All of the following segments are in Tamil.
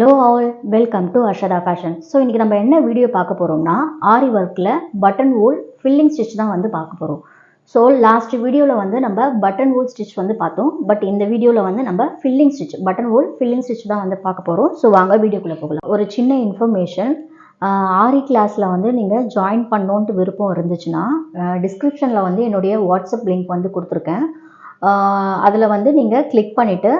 Hello all, welcome to Arshada Fashion. So இன்னைக்கு நம்ம என்ன வீடியோ பார்க்க போறோம்னா ஆரி ஒர்க்ல பட்டன் ஹோல் ஃபில்லிங் ஸ்டிச் தான் வந்து பார்க்க போறோம். ஸோ லாஸ்ட் வீடியோவில் வந்து நம்ம பட்டன் ஹோல் ஸ்டிச் வந்து பார்த்தோம். பட் இந்த வீடியோவில் வந்து நம்ம filling stitch button whole filling stitch தான் வந்து பார்க்க போகிறோம். ஸோ வாங்க வீடியோக்குள்ளே போகலாம். ஒரு சின்ன இன்ஃபர்மேஷன், ஆரி கிளாஸில் வந்து நீங்கள் ஜாயின் பண்ணோன்ட்டு விருப்பம் இருந்துச்சுன்னா டிஸ்கிரிப்ஷனில் வந்து என்னுடைய வாட்ஸ்அப் லிங்க் வந்து கொடுத்துருக்கேன். அதில் வந்து நீங்கள் கிளிக் பண்ணிவிட்டு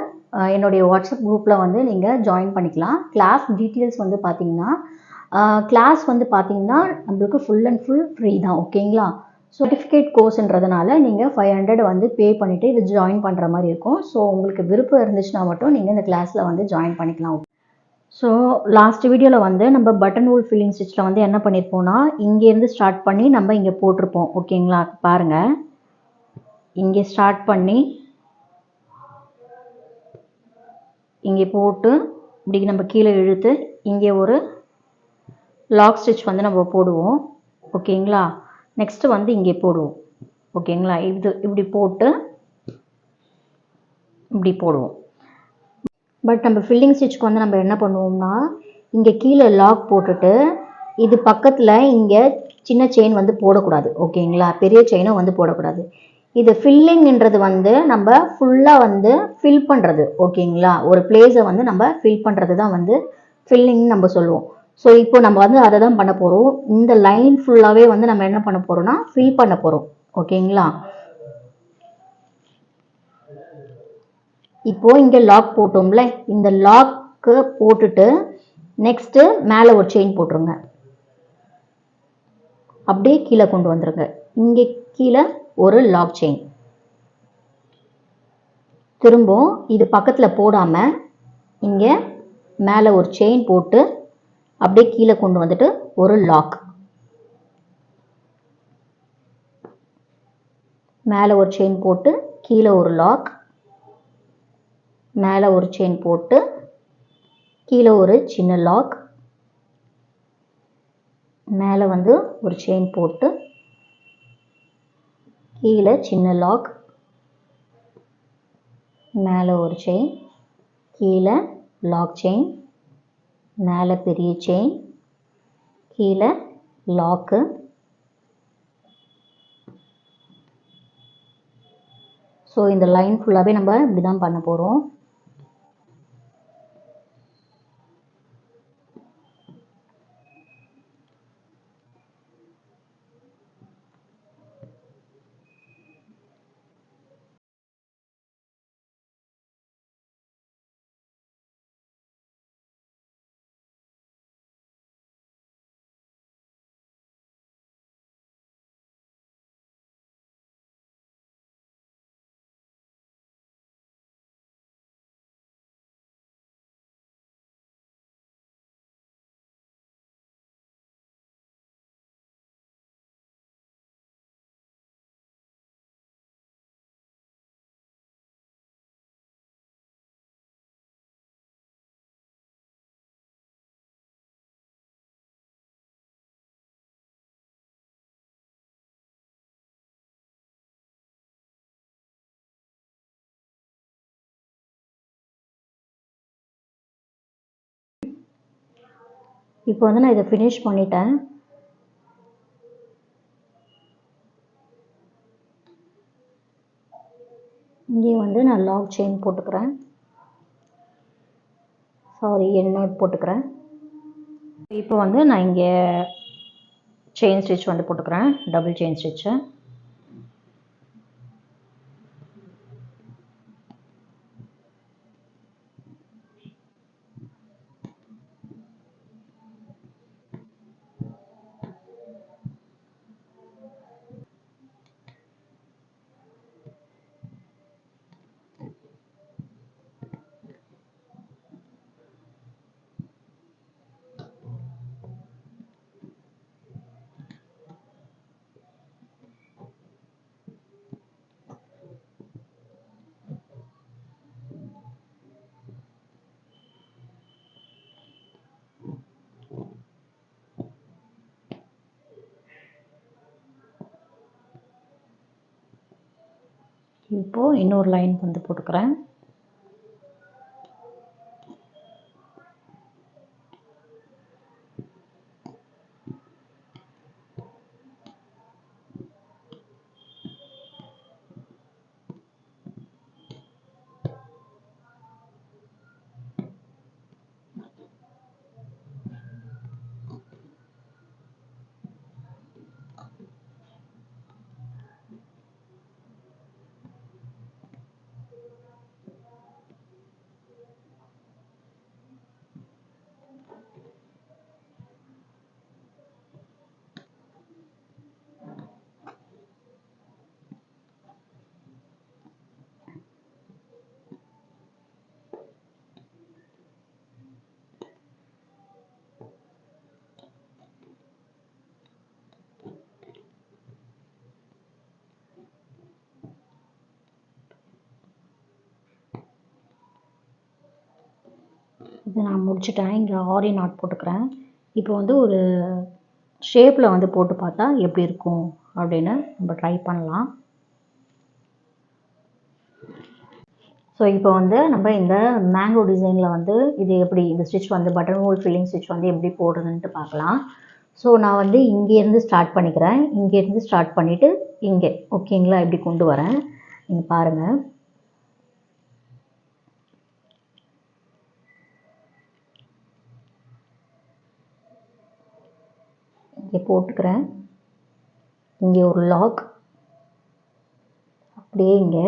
என்னுடைய வாட்ஸ்அப் குரூப்பில் வந்து நீங்கள் ஜாயின் பண்ணிக்கலாம். கிளாஸ் டீட்டெயில்ஸ் வந்து பார்த்தீங்கன்னா கிளாஸ் வந்து பார்த்தீங்கன்னா நம்மளுக்கு ஃபுல் அண்ட் ஃபுல் ஃப்ரீ தான், ஓகேங்களா. சர்டிஃபிகேட் கோர்ஸ்ன்றதுனால நீங்கள் 500 வந்து பே பண்ணிவிட்டு இது ஜாயின் பண்ணுற மாதிரி இருக்கும். ஸோ உங்களுக்கு விருப்பம் இருந்துச்சுன்னா மட்டும் நீங்கள் இந்த கிளாஸில் வந்து ஜாயின் பண்ணிக்கலாம். ஸோ லாஸ்ட் வீடியோவில் வந்து நம்ம பட்டன் ஹோல் ஃபில்லிங் ஸ்டிச்சில் வந்து என்ன பண்ணியிருப்போம்னா இங்கேருந்து ஸ்டார்ட் பண்ணி நம்ம இங்கே போட்டிருப்போம், ஓகேங்களா. பாருங்கள், இங்கே ஸ்டார்ட் பண்ணி இங்கே போட்டு இப்படி நம்ம கீழே இழுத்து இங்கே ஒரு லாக் ஸ்டிச் வந்து நம்ம போடுவோம், ஓகேங்களா. நெக்ஸ்ட்டு வந்து இங்கே போடுவோம், ஓகேங்களா. இப்படி போட்டு இப்படி போடுவோம். பட் நம்ம ஃபில்லிங் ஸ்டிச்சுக்கு வந்து நம்ம என்ன பண்ணுவோம்னா இங்கே கீழே லாக் போட்டுட்டு இது பக்கத்தில் இங்கே சின்ன செயின் வந்து போடக்கூடாது, ஓகேங்களா. பெரிய செயினும் வந்து போடக்கூடாது. இது ஃபில்லிங்ன்றது வந்து நம்ம ஃபுல்லாக வந்து ஃபில் பண்ணுறது, ஓகேங்களா. ஒரு பிளேஸை வந்து நம்ம ஃபில் பண்ணுறது தான் வந்து ஃபில்லிங் நம்ம சொல்லுவோம். ஸோ இப்போ நம்ம வந்து அதை தான் பண்ண போகிறோம். இந்த லைன் ஃபுல்லாகவே வந்து நம்ம என்ன பண்ண போகிறோம்னா ஃபில் பண்ண போகிறோம், ஓகேங்களா. இப்போ இங்கே லாக் போட்டோம்ல, இந்த லாக்கு போட்டுட்டு நெக்ஸ்ட்டு மேலே ஒரு செயின் போட்டுருங்க. அப்படியே கீழே கொண்டு வந்துருங்க. இங்கே கீழே ஒரு லாக் செயின், திரும்பவும் இது பக்கத்தில் போடாமல் இங்கே மேலே ஒரு செயின் போட்டு அப்படியே கீழே கொண்டு வந்துட்டு ஒரு லாக், மேலே ஒரு செயின் போட்டு கீழே ஒரு லாக், மேலே ஒரு செயின் போட்டு கீழே ஒரு சின்ன லாக், மேலே வந்து ஒரு செயின் போட்டு கீழே சின்ன லாக், மேலே ஒரு செயின், கீழே லாக் செயின், மேலே பெரிய செயின், கீழே லாக்கு, ஸோ இந்த லைன் ஃபுல்லாகவே நம்ம இப்படி தான் பண்ண போகிறோம். இப்போ வந்து நான் இதை ஃபினிஷ் பண்ணிட்டேன். இங்கே வந்து நான் லாக் செயின் போட்டுக்கிறேன், சாரி எண்ணெய் போட்டுக்கிறேன். இப்போ வந்து நான் இங்கே செயின் ஸ்டிச் வந்து போட்டுக்கிறேன், டபுள் செயின் ஸ்டிச்சு. இப்போது இன்னொரு லைன் வந்து போட்டுக்கிறேன். இது நான் முடிச்சிட்டேன். இங்கே ஆரி நாட் போட்டுக்கிறேன். இப்போ வந்து ஒரு ஷேப்பில் வந்து போட்டு பார்த்தா எப்படி இருக்கும் அப்படின்னு நம்ம ட்ரை பண்ணலாம். ஸோ இப்போ வந்து நம்ம இந்த மேங்கோ டிசைனில் வந்து இது எப்படி இந்த ஸ்டிச் வந்து பட்டன் ஹோல் ஃபில்லிங் ஸ்டிச் வந்து எப்படி போடுறதுன்ட்டு பார்க்கலாம். ஸோ நான் வந்து இங்கேருந்து ஸ்டார்ட் பண்ணிக்கிறேன். இங்கேருந்து ஸ்டார்ட் பண்ணிவிட்டு இங்கே ஓகேங்களா இப்படி கொண்டு வரேன். நீங்கள் பாருங்கள். இங்கே போட்டுக்கிறேன். இங்கே ஒரு லாக், அப்படியே இங்கே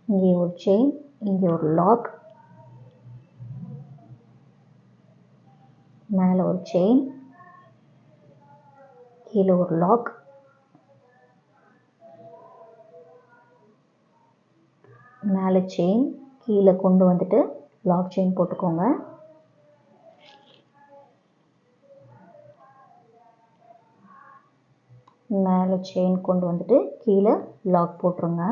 இங்கே ஒரு செயின், இங்கே ஒரு லாக், மேலே ஒரு செயின், கீழே ஒரு லாக், மேலே செயின், கீழே கொண்டு வந்துட்டு லாக் செயின் போட்டுக்கோங்க. மேலே செயின் கொண்டு வந்துட்டு கீழே லாக் போட்டுருங்க.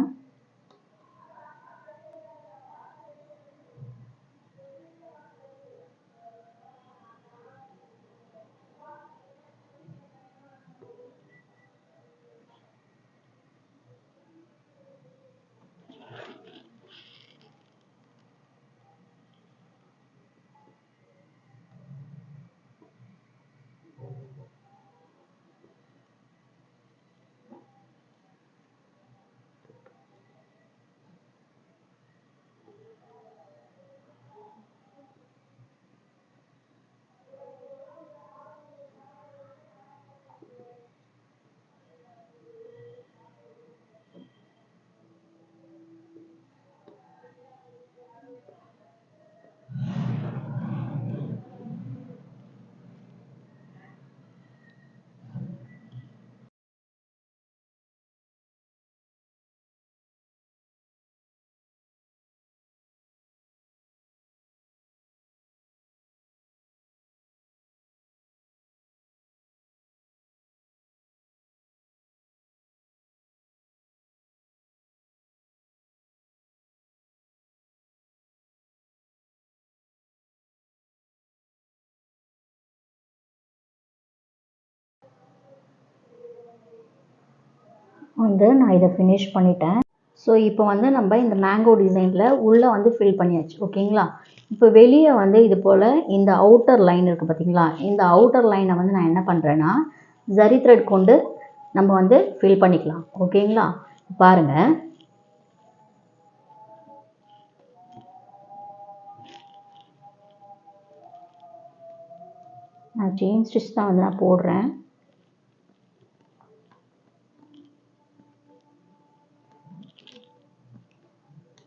வந்து நான் இதை ஃபினிஷ் பண்ணிட்டேன். ஸோ இப்போ வந்து நம்ம இந்த மேங்கோ டிசைனில் உள்ளே வந்து ஃபில் பண்ணியாச்சு ஓகேங்களா. இப்போ வெளியே வந்து இது போல் இந்த அவுட்டர் லைன் இருக்குது பார்த்தீங்களா, இந்த அவுட்டர் லைனை வந்து நான் என்ன பண்ணுறேன்னா ஜரி த்ரெட் கொண்டு நம்ம வந்து ஃபில் பண்ணிக்கலாம் ஓகேங்களா. பாருங்கள், நான் செயின் ஸ்டிச் தான் வந்து நான் போடுறேன்.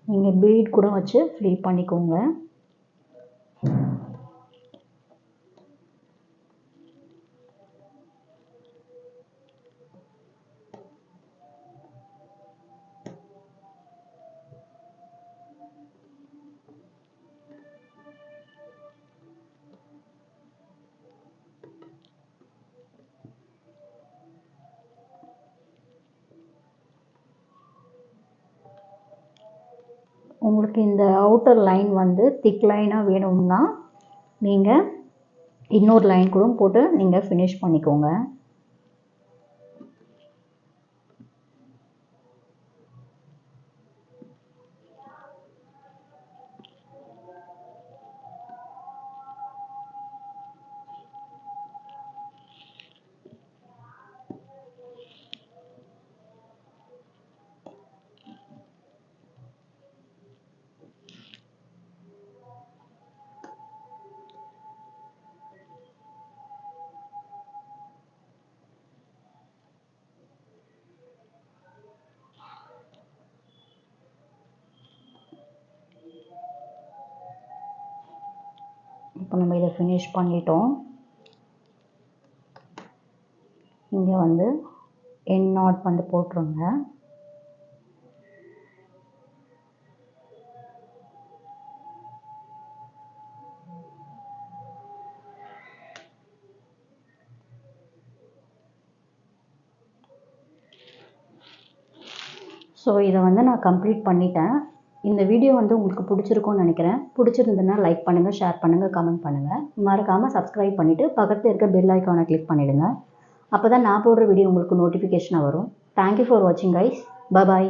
நீங்கள் பீட் கூட வச்சு ஃபில் பண்ணிக்கோங்க. உங்களுக்கு இந்த அவுட்டர் லைன் வந்து திக் லைனாக வேணும்னா நீங்கள் இன்னொரு லைன் கூட போட்டு நீங்கள் ஃபினிஷ் பண்ணிக்கோங்க. இப்போ நம்ம இதை ஃபினிஷ் பண்ணிட்டோம். இங்கே வந்து எண்ட் நாட் வந்து போட்டுருங்க. ஸோ இதை வந்து நான் கம்ப்ளீட் பண்ணிட்டேன். இந்த வீடியோ வந்து உங்களுக்கு பிடிச்சிருக்கும்னு நினைக்கிறேன். பிடிச்சிருந்ததுன்னா லைக் பண்ணுங்கள், ஷேர் பண்ணுங்கள், கமெண்ட் பண்ணுங்கள். மறக்காமல் சப்ஸ்கிரைப் பண்ணிவிட்டு பக்கத்தில் இருக்க பெல் ஐக்கானை கிளிக் பண்ணிவிடுங்க. அப்போ தான் நான் போடுற வீடியோ உங்களுக்கு நோட்டிஃபிகேஷனாக வரும். தேங்க்யூ ஃபார் வாட்சிங் கைஸ். பாய்.